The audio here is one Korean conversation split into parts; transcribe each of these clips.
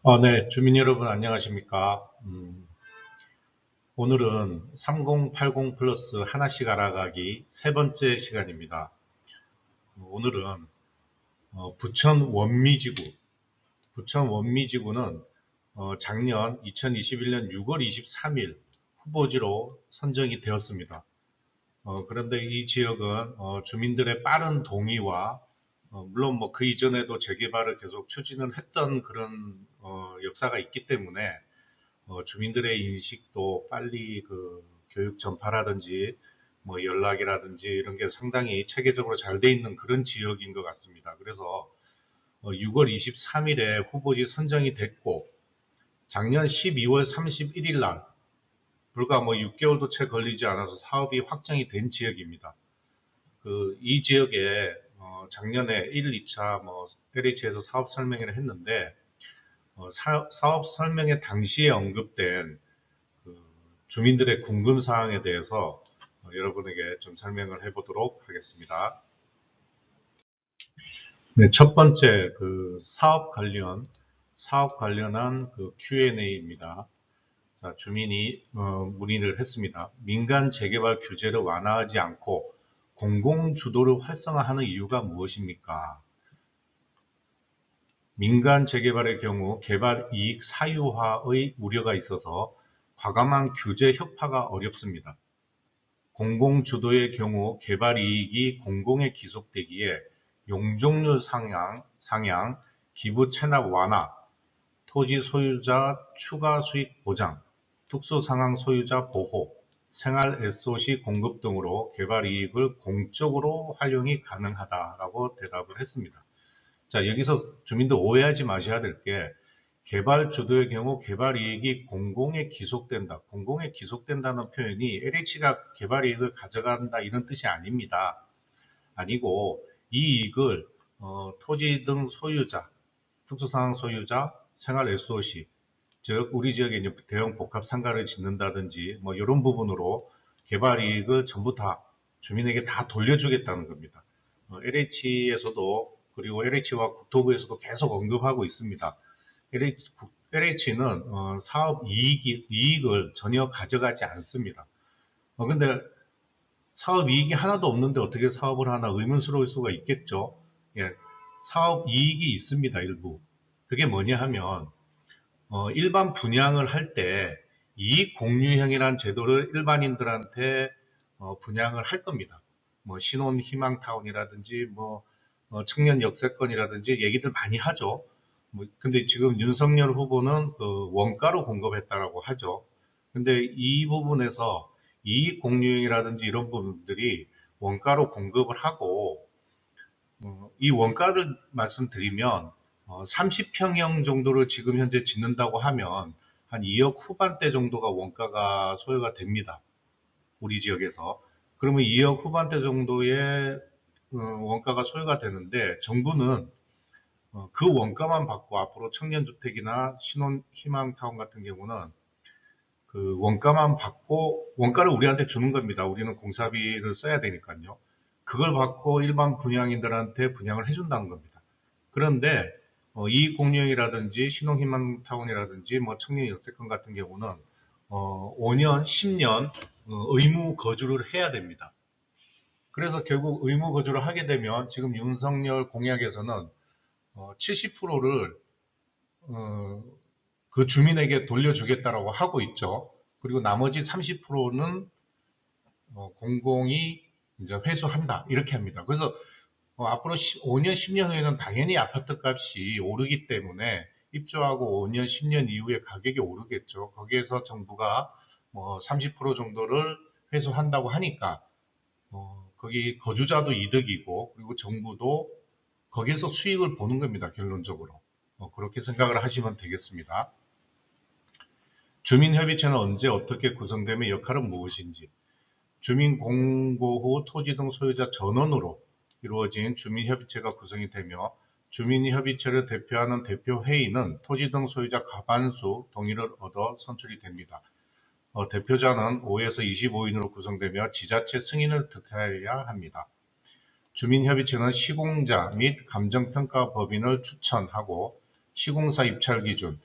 네, 주민 여러분 안녕하십니까? 오늘은 3080 플러스 하나씩 알아가기 세 번째 시간입니다. 오늘은 부천 원미지구는 작년 2021년 6월 23일 후보지로 선정이 되었습니다. 그런데 이 지역은 주민들의 빠른 동의와 물론 뭐 그 이전에도 재개발을 계속 추진을 했던 그런 역사가 있기 때문에 주민들의 인식도 빨리 그 교육 전파라든지 뭐 연락이라든지 이런 게 상당히 체계적으로 잘 돼 있는 그런 지역인 것 같습니다. 그래서 6월 23일에 후보지 선정이 됐고 작년 12월 31일 날 불과 뭐 6개월도 채 걸리지 않아서 사업이 확정이 된 지역입니다. 이 지역에 작년에 1, 2차 뭐 LH에서 사업 설명회를 했는데 사업 설명회 당시에 언급된 그 주민들의 궁금 사항에 대해서 여러분에게 좀 설명을 해보도록 하겠습니다. 네, 첫 번째 사업 관련한 그 Q&A입니다. 자, 주민이 문의를 했습니다. 민간 재개발 규제를 완화하지 않고 공공 주도를 활성화하는 이유가 무엇입니까? 민간 재개발의 경우 개발 이익 사유화의 우려가 있어서 과감한 규제 혁파가 어렵습니다. 공공 주도의 경우 개발 이익이 공공에 기속되기에 용적률 상향, 기부 체납 완화, 토지 소유자 추가 수익 보장, 특수 상황 소유자 보호, 생활 SOC 공급 등으로 개발 이익을 공적으로 활용이 가능하다라고 대답을 했습니다. 자, 여기서 주민들 오해하지 마셔야 될 게 개발 주도의 경우 개발 이익이 공공에 기속된다. 공공에 기속된다는 표현이 LH가 개발 이익을 가져간다 이런 뜻이 아닙니다. 아니고 이 이익을 토지 등 소유자, 특수상황 소유자, 생활 SOC, 즉 우리 지역에 이제 대형 복합 상가를 짓는다든지 뭐 이런 부분으로 개발 이익을 전부 다 주민에게 다 돌려주겠다는 겁니다. LH에서도 그리고 LH와 국토부에서도 계속 언급하고 있습니다. LH는 사업 이익을 전혀 가져가지 않습니다. 근데 사업 이익이 하나도 없는데 어떻게 사업을 하나 의문스러울 수가 있겠죠. 예, 사업 이익이 있습니다, 일부. 그게 뭐냐 하면 일반 분양을 할 때 이익 공유형이라는 제도를 일반인들한테 분양을 할 겁니다. 뭐 신혼 희망타운이라든지 뭐 청년 역세권이라든지 얘기들 많이 하죠. 뭐 근데 지금 윤석열 후보는 그 원가로 공급했다라고 하죠. 근데 이 부분에서 이익 공유형이라든지 이런 부분들이 원가로 공급을 하고 이 원가를 말씀드리면 30평형 정도를 지금 현재 짓는다고 하면 한 2억 후반대 정도가 원가가 소요가 됩니다. 우리 지역에서. 그러면 2억 후반대 정도의 원가가 소요가 되는데 정부는 그 원가만 받고 앞으로 청년주택이나 신혼희망타운 같은 경우는 그 원가만 받고 원가를 우리한테 주는 겁니다. 우리는 공사비를 써야 되니까요. 그걸 받고 일반 분양인들한테 분양을 해준다는 겁니다. 그런데 이익공유형이라든지 신혼희망타운이라든지 뭐 청년 역세권 같은 경우는 5년, 10년 의무 거주를 해야 됩니다. 그래서 결국 의무 거주를 하게 되면 지금 윤석열 공약에서는 70%를 그 주민에게 돌려주겠다라고 하고 있죠. 그리고 나머지 30%는 공공이 이제 회수한다 이렇게 합니다. 그래서 앞으로 5년, 10년 후에는 당연히 아파트 값이 오르기 때문에 입주하고 5년, 10년 이후에 가격이 오르겠죠. 거기에서 정부가 뭐 30% 정도를 회수한다고 하니까 거기 거주자도 이득이고 그리고 정부도 거기에서 수익을 보는 겁니다. 결론적으로. 그렇게 생각을 하시면 되겠습니다. 주민협의체는 언제 어떻게 구성되며 역할은 무엇인지, 주민 공고 후 토지 등 소유자 전원으로 이루어진 주민협의체가 구성이 되며 주민협의체를 대표하는 대표회의는 토지 등 소유자 과반수 동의를 얻어 선출이 됩니다. 대표자는 5에서 25인으로 구성되며 지자체 승인을 득해야 합니다. 주민협의체는 시공자 및 감정평가 법인을 추천하고 시공사 입찰 기준,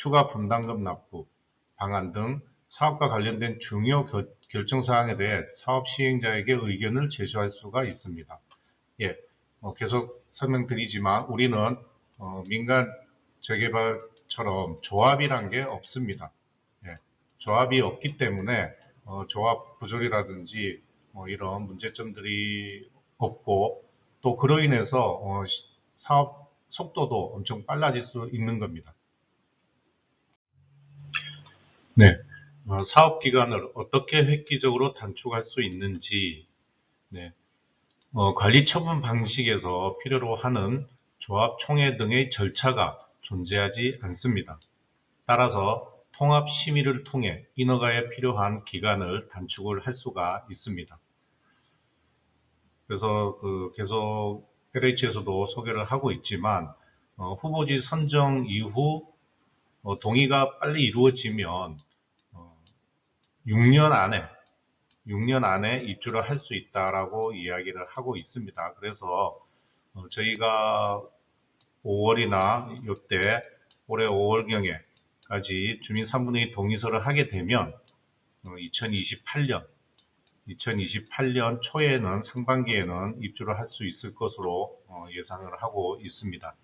추가 분담금 납부, 방안 등 사업과 관련된 중요 결정사항에 대해 사업 시행자에게 의견을 제시할 수가 있습니다. 예, 계속 설명드리지만 우리는 민간 재개발처럼 조합이란 게 없습니다. 예, 조합이 없기 때문에 조합 부조리라든지 이런 문제점들이 없고 또 그로 인해서 사업 속도도 엄청 빨라질 수 있는 겁니다. 네, 사업 기간을 어떻게 획기적으로 단축할 수 있는지, 네, 관리 처분 방식에서 필요로 하는 조합 총회 등의 절차가 존재하지 않습니다. 따라서 통합 심의를 통해 인허가에 필요한 기간을 단축을 할 수가 있습니다. 그래서 계속 LH에서도 소개를 하고 있지만 후보지 선정 이후 동의가 빨리 이루어지면 6년 안에 입주를 할 수 있다라고 이야기를 하고 있습니다. 그래서 저희가 5월이나 이때 올해 5월경에까지 주민 3분의 2 동의서를 하게 되면 2028년 초에는 상반기에는 입주를 할 수 있을 것으로 예상을 하고 있습니다.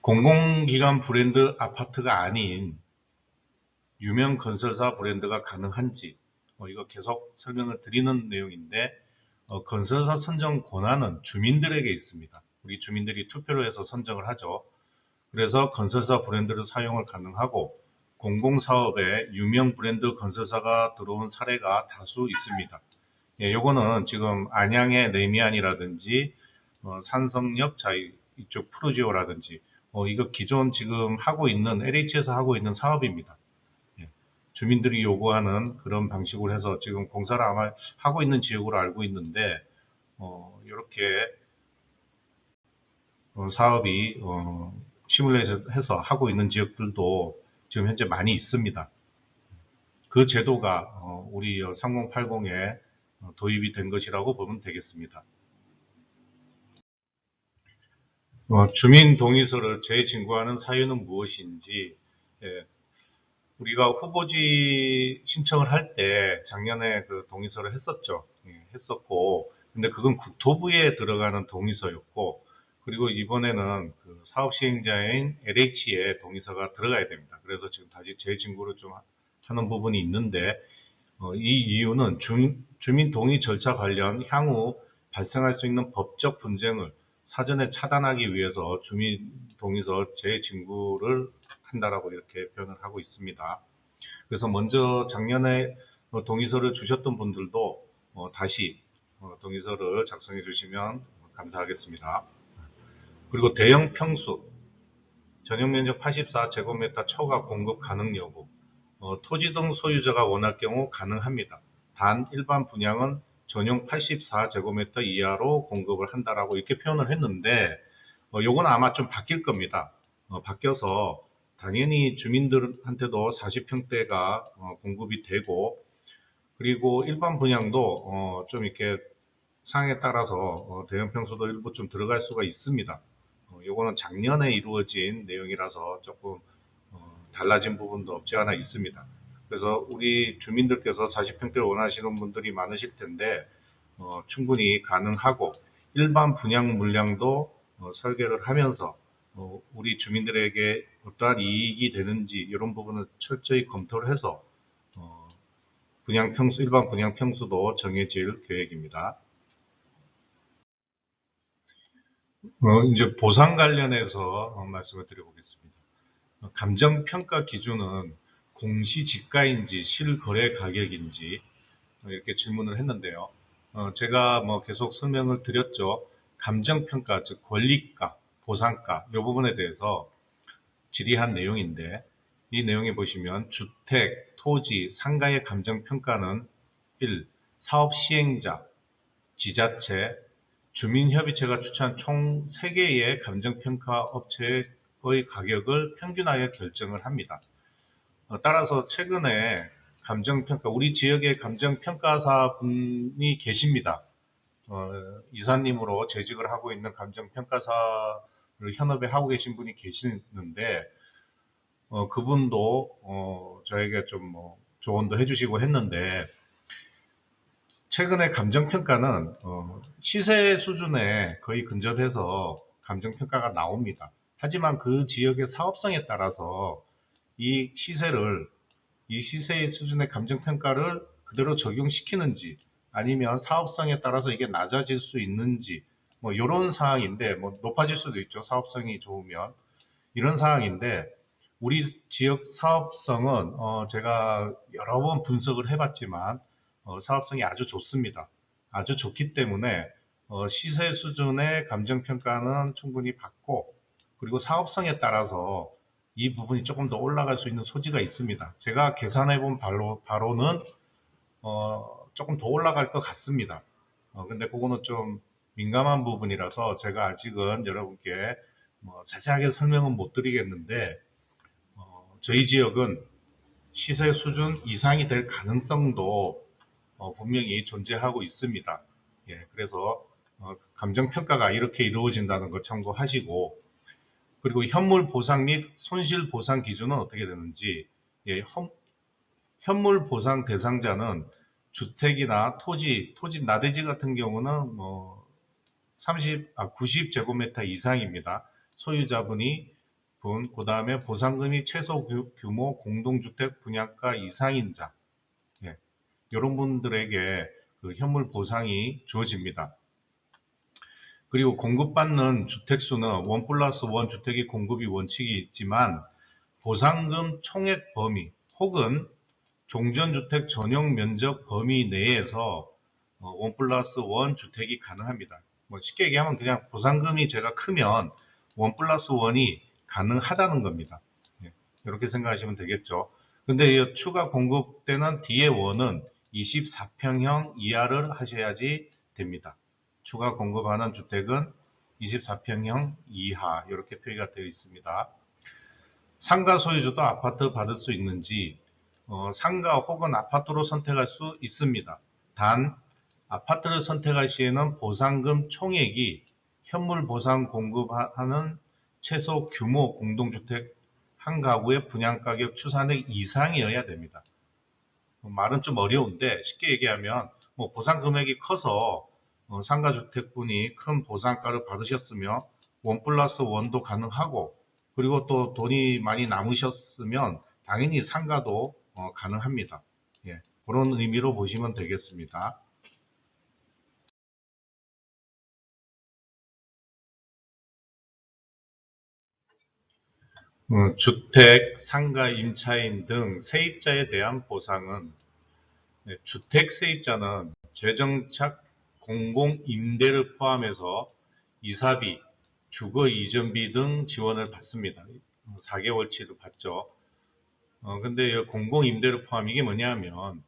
공공기관 브랜드 아파트가 아닌 유명 건설사 브랜드가 가능한지 이거 계속 설명을 드리는 내용인데 건설사 선정 권한은 주민들에게 있습니다. 우리 주민들이 투표를 해서 선정을 하죠. 그래서 건설사 브랜드를 사용을 가능하고 공공사업에 유명 브랜드 건설사가 들어온 사례가 다수 있습니다. 예, 요거는 지금 안양의 레미안이라든지 산성역 이쪽 프루지오라든지 이거 기존 지금 하고 있는 LH에서 하고 있는 사업입니다. 예, 주민들이 요구하는 그런 방식으로 해서 지금 공사를 아마 하고 있는 지역으로 알고 있는데 이렇게 사업이 시뮬레이션해서 하고 있는 지역들도 지금 현재 많이 있습니다. 그 제도가 우리 3080에 도입이 된 것이라고 보면 되겠습니다. 주민 동의서를 재진구하는 사유는 무엇인지, 예, 우리가 후보지 신청을 할 때 작년에 그 동의서를 했었죠. 예, 했었고, 근데 그건 국토부에 들어가는 동의서였고, 그리고 이번에는 그 사업 시행자인 LH의 동의서가 들어가야 됩니다. 그래서 지금 다시 재진구를 좀 하는 부분이 있는데, 이 이유는 주민 동의 절차 관련 향후 발생할 수 있는 법적 분쟁을 사전에 차단하기 위해서 주민 동의서 재진구를 한다라고 이렇게 표현을 하고 있습니다. 그래서 먼저 작년에 동의서를 주셨던 분들도 다시 동의서를 작성해 주시면 감사하겠습니다. 그리고 대형 평수, 전용 면적 84제곱미터 초과 공급 가능 여부, 토지 등 소유자가 원할 경우 가능합니다. 단 일반 분양은 전용 84제곱미터 이하로 공급을 한다라고 이렇게 표현을 했는데 요건 아마 좀 바뀔 겁니다. 바뀌어서 당연히 주민들한테도 40평대가 공급이 되고 그리고 일반 분양도 좀 이렇게 상황에 따라서 대형 평수도 일부 좀 들어갈 수가 있습니다. 요거는 작년에 이루어진 내용이라서 조금 달라진 부분도 없지 않아 있습니다. 그래서 우리 주민들께서 40평대를 원하시는 분들이 많으실 텐데 충분히 가능하고 일반 분양 물량도 설계를 하면서 우리 주민들에게 어떠한 이익이 되는지 이런 부분을 철저히 검토를 해서 분양 평수, 일반 분양 평수도 정해질 계획입니다. 이제 보상 관련해서 말씀을 드려보겠습니다. 감정평가 기준은 공시지가인지 실거래 가격인지 이렇게 질문을 했는데요. 제가 계속 설명을 드렸죠. 감정평가, 즉 권리가, 보상가 이 부분에 대해서 질의한 내용인데 이 내용에 보시면 주택, 토지, 상가의 감정평가는 1. 사업 시행자, 지자체, 주민협의체가 추천한 총 3개의 감정평가 업체의 가격을 평균하여 결정을 합니다. 따라서 최근에 감정평가, 우리 지역에 감정평가사 분이 계십니다. 이사님으로 재직을 하고 있는 감정평가사를 현업에 하고 계신 분이 계시는데 그분도 저에게 좀 조언도 해주시고 했는데, 최근에 감정평가는 시세 수준에 거의 근접해서 감정평가가 나옵니다. 하지만 그 지역의 사업성에 따라서 이 시세를, 이 시세의 수준의 감정평가를 그대로 적용시키는지, 아니면 사업성에 따라서 이게 낮아질 수 있는지, 뭐 이런 사항인데, 뭐 높아질 수도 있죠. 사업성이 좋으면. 이런 상황인데, 우리 지역 사업성은 제가 여러 번 분석을 해봤지만 사업성이 아주 좋습니다. 아주 좋기 때문에 시세 수준의 감정평가는 충분히 받고, 그리고 사업성에 따라서 이 부분이 조금 더 올라갈 수 있는 소지가 있습니다. 제가 계산해 본 바로는 조금 더 올라갈 것 같습니다. 근데 그거는 좀 민감한 부분이라서 제가 아직은 여러분께 뭐 자세하게 설명은 못 드리겠는데, 저희 지역은 시세 수준 이상이 될 가능성도 분명히 존재하고 있습니다. 예, 그래서 감정평가가 이렇게 이루어진다는 걸 참고하시고, 그리고 현물 보상 및 손실 보상 기준은 어떻게 되는지, 예, 현물 보상 대상자는 주택이나 토지 나대지 같은 경우는 90제곱미터 이상입니다. 소유자분이 그 다음에 보상금이 최소 규모 공동주택 분양가 이상인 자, 예, 이런 분들에게 그 현물 보상이 주어집니다. 그리고 공급받는 주택수는 1+1 주택이 공급이 원칙이 있지만, 보상금 총액 범위 혹은 종전주택 전용 면적 범위 내에서 1+1 주택이 가능합니다. 뭐 쉽게 얘기하면 그냥 보상금이 제가 크면 1+1이 가능하다는 겁니다. 예, 이렇게 생각하시면 되겠죠. 근데 이 추가 공급 때는 D의 원은 24평형 이하를 하셔야지 됩니다. 추가 공급하는 주택은 24평형 이하, 이렇게 표기가 되어 있습니다. 상가 소유주도 아파트 받을 수 있는지, 상가 혹은 아파트로 선택할 수 있습니다. 단 아파트를 선택할 시에는 보상금 총액이 현물 보상 공급하는 최소 규모 공동주택 한 가구의 분양가격 추산액 이상이어야 됩니다. 말은 좀 어려운데, 쉽게 얘기하면 뭐 보상 금액이 커서 상가주택분이 큰 보상가를 받으셨으면 1+1도 가능하고, 그리고 또 돈이 많이 남으셨으면 당연히 상가도 가능합니다. 예, 그런 의미로 보시면 되겠습니다. 주택, 상가, 임차인 등 세입자에 대한 보상은, 주택 세입자는 재정착 공공임대를 포함해서 이사비, 주거 이전비 등 지원을 받습니다. 4개월치도 받죠. 근데 공공임대를 포함, 이게 뭐냐면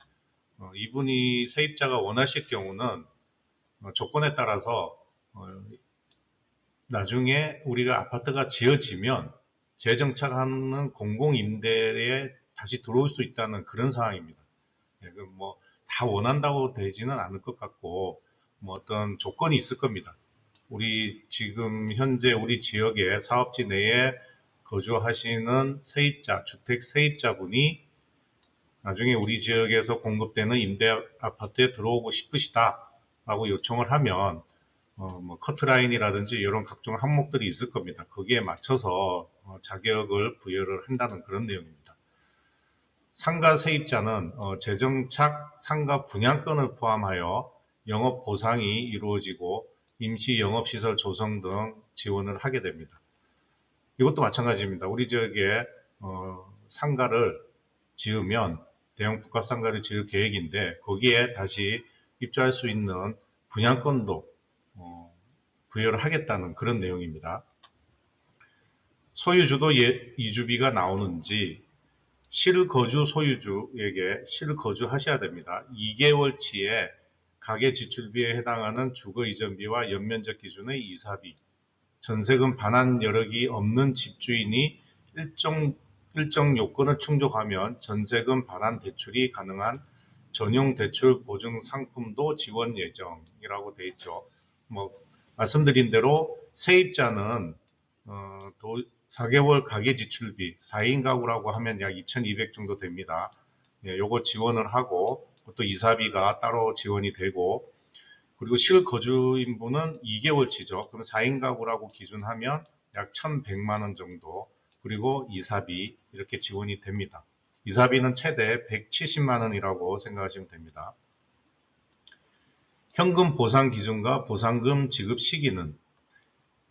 이분이 세입자가 원하실 경우는 조건에 따라서 나중에 우리가 아파트가 지어지면 재정착하는 공공임대에 다시 들어올 수 있다는 그런 상황입니다. 뭐 다 원한다고 되지는 않을 것 같고, 뭐 어떤 조건이 있을 겁니다. 우리 지금 현재 우리 지역의 사업지 내에 거주하시는 세입자, 주택 세입자분이 나중에 우리 지역에서 공급되는 임대 아파트에 들어오고 싶으시다라고 요청을 하면 뭐 커트라인이라든지 이런 각종 항목들이 있을 겁니다. 거기에 맞춰서 자격을 부여를 한다는 그런 내용입니다. 상가 세입자는 재정착 상가 분양권을 포함하여 영업 보상이 이루어지고 임시 영업시설 조성 등 지원을 하게 됩니다. 이것도 마찬가지입니다. 우리 지역에 상가를 지으면 대형 복합 상가를 지을 계획인데, 거기에 다시 입주할 수 있는 분양권도 부여를 하겠다는 그런 내용입니다. 소유주도 이주비가 나오는지, 실거주 소유주에게 실거주하셔야 됩니다. 2개월치의 가계 지출비에 해당하는 주거 이전비와 연면적 기준의 이사비, 전세금 반환 여력이 없는 집주인이 일정 요건을 충족하면 전세금 반환 대출이 가능한 전용 대출 보증 상품도 지원 예정이라고 되어 있죠. 뭐 말씀드린 대로 세입자는 4개월 가계지출비, 4인 가구라고 하면 약 2,200 정도 됩니다. 예, 요거 지원을 하고, 또 이사비가 따로 지원이 되고, 그리고 실거주인분은 2개월치죠. 그럼 4인 가구라고 기준하면 약 1,100만 원 정도, 그리고 이사비 이렇게 지원이 됩니다. 이사비는 최대 170만 원이라고 생각하시면 됩니다. 현금 보상 기준과 보상금 지급 시기는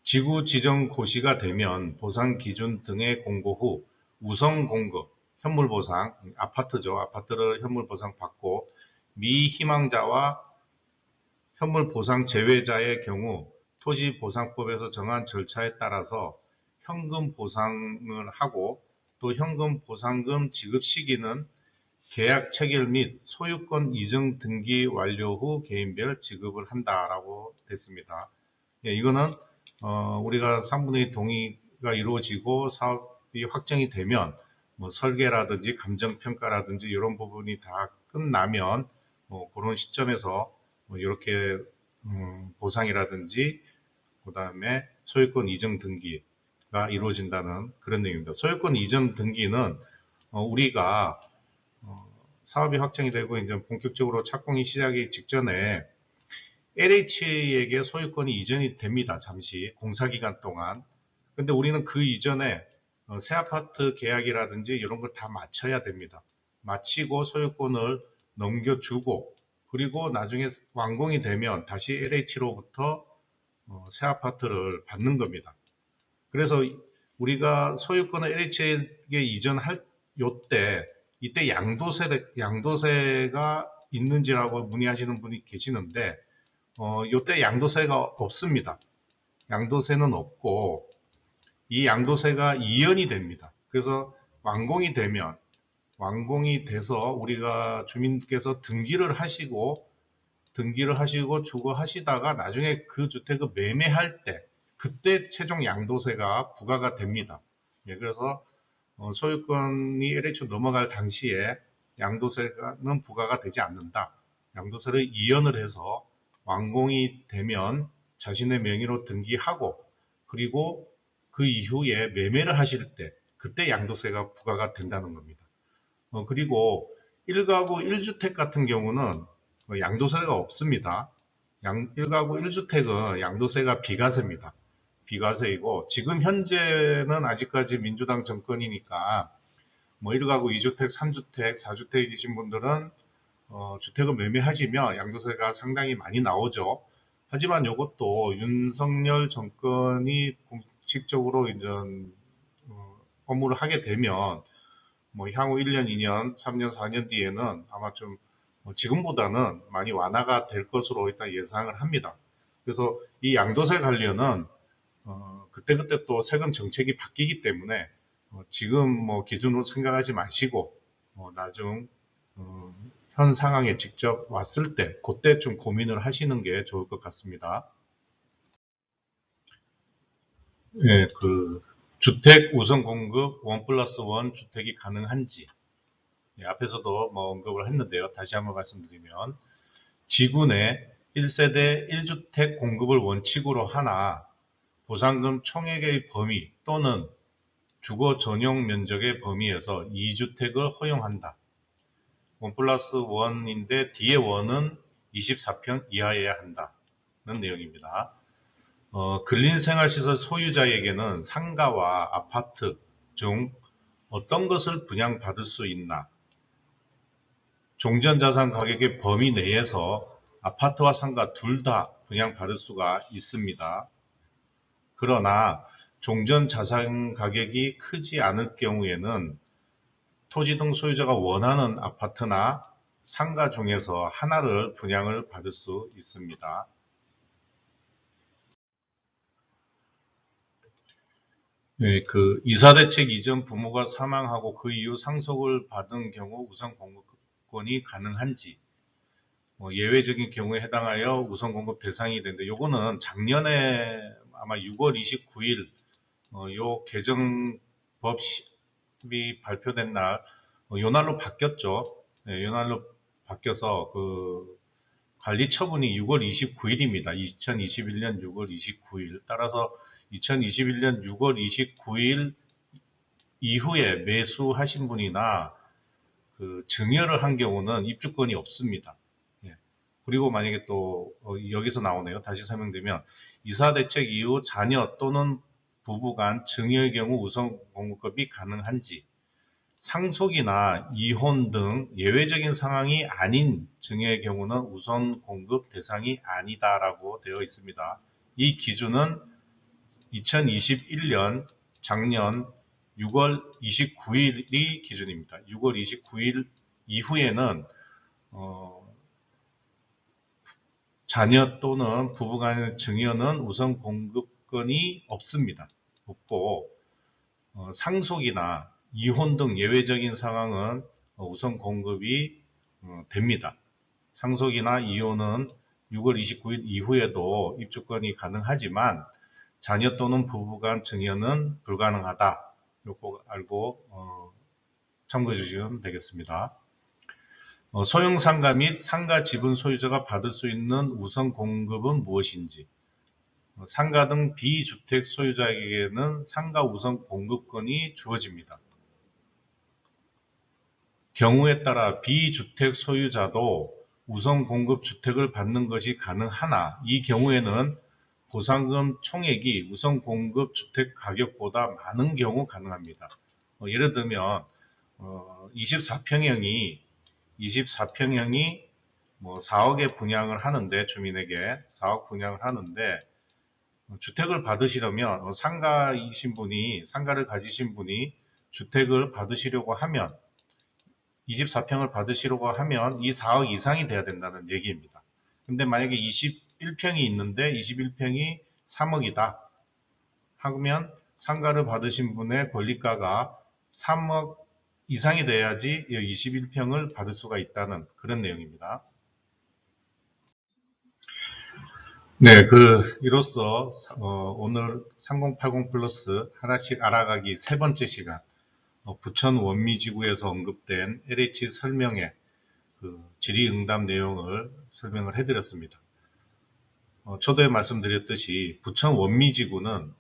지구 지정 고시가 되면 보상 기준 등의 공고 후 우선 공급, 현물 보상, 아파트죠. 아파트를 현물 보상 받고 미희망자와 현물 보상 제외자의 경우 토지보상법에서 정한 절차에 따라서 현금 보상을 하고, 또 현금 보상금 지급 시기는 계약 체결 및 소유권 이전 등기 완료 후 개인별 지급을 한다라고 됐습니다. 예, 이거는 우리가 3분의 2 동의가 이루어지고 사업이 확정이 되면 뭐 설계라든지 감정평가라든지 이런 부분이 다 끝나면 그런 시점에서 이렇게 보상이라든지 그 다음에 소유권 이전 등기가 이루어진다는 그런 내용입니다. 소유권 이전 등기는 우리가 사업이 확정이 되고 이제 본격적으로 착공이 시작이 직전에 LH에게 소유권이 이전이 됩니다. 잠시 공사기간 동안. 근데 우리는 그 이전에 새 아파트 계약이라든지 이런 걸 다 마쳐야 됩니다. 마치고 소유권을 넘겨주고, 그리고 나중에 완공이 되면 다시 LH로부터 새 아파트를 받는 겁니다. 그래서 우리가 소유권을 LH에게 이전할 이때 양도세가 있는지라고 문의하시는 분이 계시는데, 이때 양도세가 없습니다. 양도세는 없고, 이 양도세가 이연이 됩니다. 그래서 완공이 돼서 우리가 주민께서 등기를 하시고 주거하시다가 나중에 그 주택을 매매할 때, 그때 최종 양도세가 부과가 됩니다. 예, 그래서 소유권이 LH로 넘어갈 당시에 양도세는 부과가 되지 않는다. 양도세를 이연을 해서 완공이 되면 자신의 명의로 등기하고, 그리고 그 이후에 매매를 하실 때 그때 양도세가 부과가 된다는 겁니다. 그리고 1가구 1주택 같은 경우는 양도세가 없습니다. 1가구 1주택은 양도세가 비과세입니다. 비과세이고, 지금 현재는 아직까지 민주당 정권이니까 뭐 1가구 2주택, 3주택, 4주택이신 분들은 주택을 매매하시면 양도세가 상당히 많이 나오죠. 하지만 이것도 윤석열 정권이 공식적으로 이제 업무를 하게 되면 뭐 향후 1년, 2년, 3년, 4년 뒤에는 아마 좀 지금보다는 많이 완화가 될 것으로 일단 예상을 합니다. 그래서 이 양도세 관련은 그때그때 또 세금 정책이 바뀌기 때문에 지금 뭐 기준으로 생각하지 마시고 나중 현 상황에 직접 왔을 때 그때 좀 고민을 하시는 게 좋을 것 같습니다. 예, 그 주택 우선 공급 1+1 주택이 가능한지, 예, 앞에서도 뭐 언급을 했는데요. 다시 한번 말씀드리면 지구 내 1세대 1주택 공급을 원칙으로 하나 보상금 총액의 범위 또는 주거 전용 면적의 범위에서 2주택을 허용한다. 1+1인데 뒤에 1은 24평 이하여야 한다는 내용입니다. 근린생활시설 소유자에게는 상가와 아파트 중 어떤 것을 분양받을 수 있나? 종전자산 가격의 범위 내에서 아파트와 상가 둘 다 분양받을 수가 있습니다. 그러나 종전자산 가격이 크지 않을 경우에는 토지 등 소유자가 원하는 아파트나 상가 중에서 하나를 분양을 받을 수 있습니다. 네, 그 이사대책 이전 부모가 사망하고 그 이후 상속을 받은 경우 우선 공급권이 가능한지, 예외적인 경우에 해당하여 우선 공급 대상이 되는데, 요거는 작년에 아마 6월 29일 요 개정법이 발표된 날, 요 날로 바뀌었죠. 네, 요 날로 바뀌어서 그 관리 처분이 6월 29일입니다. 2021년 6월 29일. 따라서 2021년 6월 29일 이후에 매수하신 분이나 그 증여를 한 경우는 입주권이 없습니다. 예. 그리고 만약에 또 여기서 나오네요. 다시 설명드리면 이사대책 이후 자녀 또는 부부 간 증여의 경우 우선 공급이 가능한지, 상속이나 이혼 등 예외적인 상황이 아닌 증여의 경우는 우선 공급 대상이 아니다라고 되어 있습니다. 이 기준은 2021년 작년 6월 29일이 기준입니다. 6월 29일 이후에는 자녀 또는 부부간의 증여는 우선 공급권이 없습니다. 없고 상속이나 이혼 등 예외적인 상황은 우선 공급이 됩니다. 상속이나 이혼은 6월 29일 이후에도 입주권이 가능하지만 자녀 또는 부부간 증여는 불가능하다. 이거 알고 참고해 주시면 되겠습니다. 소형 상가 및 상가 지분 소유자가 받을 수 있는 우선 공급은 무엇인지, 상가 등 비주택 소유자에게는 상가 우선 공급권이 주어집니다. 경우에 따라 비주택 소유자도 우선 공급 주택을 받는 것이 가능하나 이 경우에는 보상금 총액이 우선 공급 주택 가격보다 많은 경우 가능합니다. 예를 들면 24평형이 뭐 4억에 분양을 하는데, 주민에게 4억 분양을 하는데 주택을 받으시려면 상가를 가지신 분이 주택을 받으시려고 하면 24평을 받으시려고 하면 이 4억 이상이 돼야 된다는 얘기입니다. 근데 만약에 21평이 있는데 21평이 3억이다 하면 상가를 받으신 분의 권리가가 3억 이상이 돼야지 21평을 받을 수가 있다는 그런 내용입니다. 네, 이로써 오늘 3080 플러스 하나씩 알아가기 세 번째 시간, 부천 원미지구에서 언급된 LH 설명회 질의응답 내용을 설명을 해드렸습니다. 초도에 말씀드렸듯이 부천 원미지구는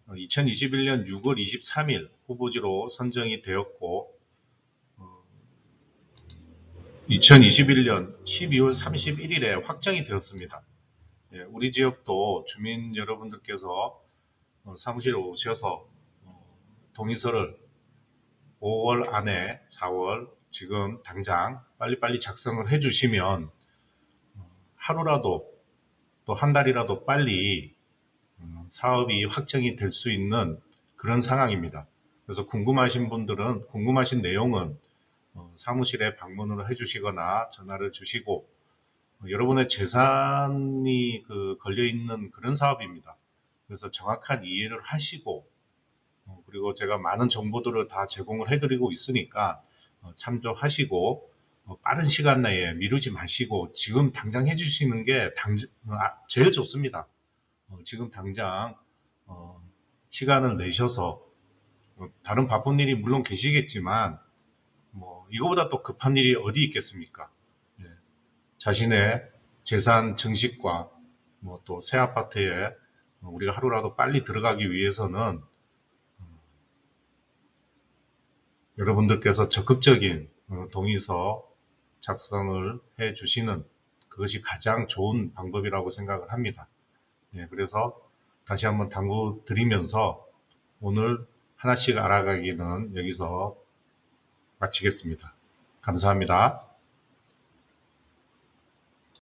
2021년 6월 23일 후보지로 선정이 되었고 2021년 12월 31일에 확정이 되었습니다. 우리 지역도 주민 여러분들께서 사무실에 오셔서 동의서를 5월 안에 4월 지금 당장 빨리빨리 작성을 해주시면 하루라도 또 한 달이라도 빨리 사업이 확정이 될 수 있는 그런 상황입니다. 그래서 궁금하신 내용은 사무실에 방문을 해주시거나 전화를 주시고, 여러분의 재산이 걸려있는 그런 사업입니다. 그래서 정확한 이해를 하시고, 그리고 제가 많은 정보들을 다 제공을 해드리고 있으니까 참조하시고 빠른 시간 내에 미루지 마시고 지금 당장 해주시는 게 제일 좋습니다. 지금 당장 시간을 내셔서 다른 바쁜 일이 물론 계시겠지만 이거보다 또 급한 일이 어디 있겠습니까? 자신의 재산 증식과 또 새 아파트에 우리가 하루라도 빨리 들어가기 위해서는 여러분들께서 적극적인 동의서 작성을 해 주시는 그것이 가장 좋은 방법이라고 생각을 합니다. 그래서 다시 한번 당부 드리면서 오늘 하나씩 알아가기는 여기서 마치겠습니다. 감사합니다.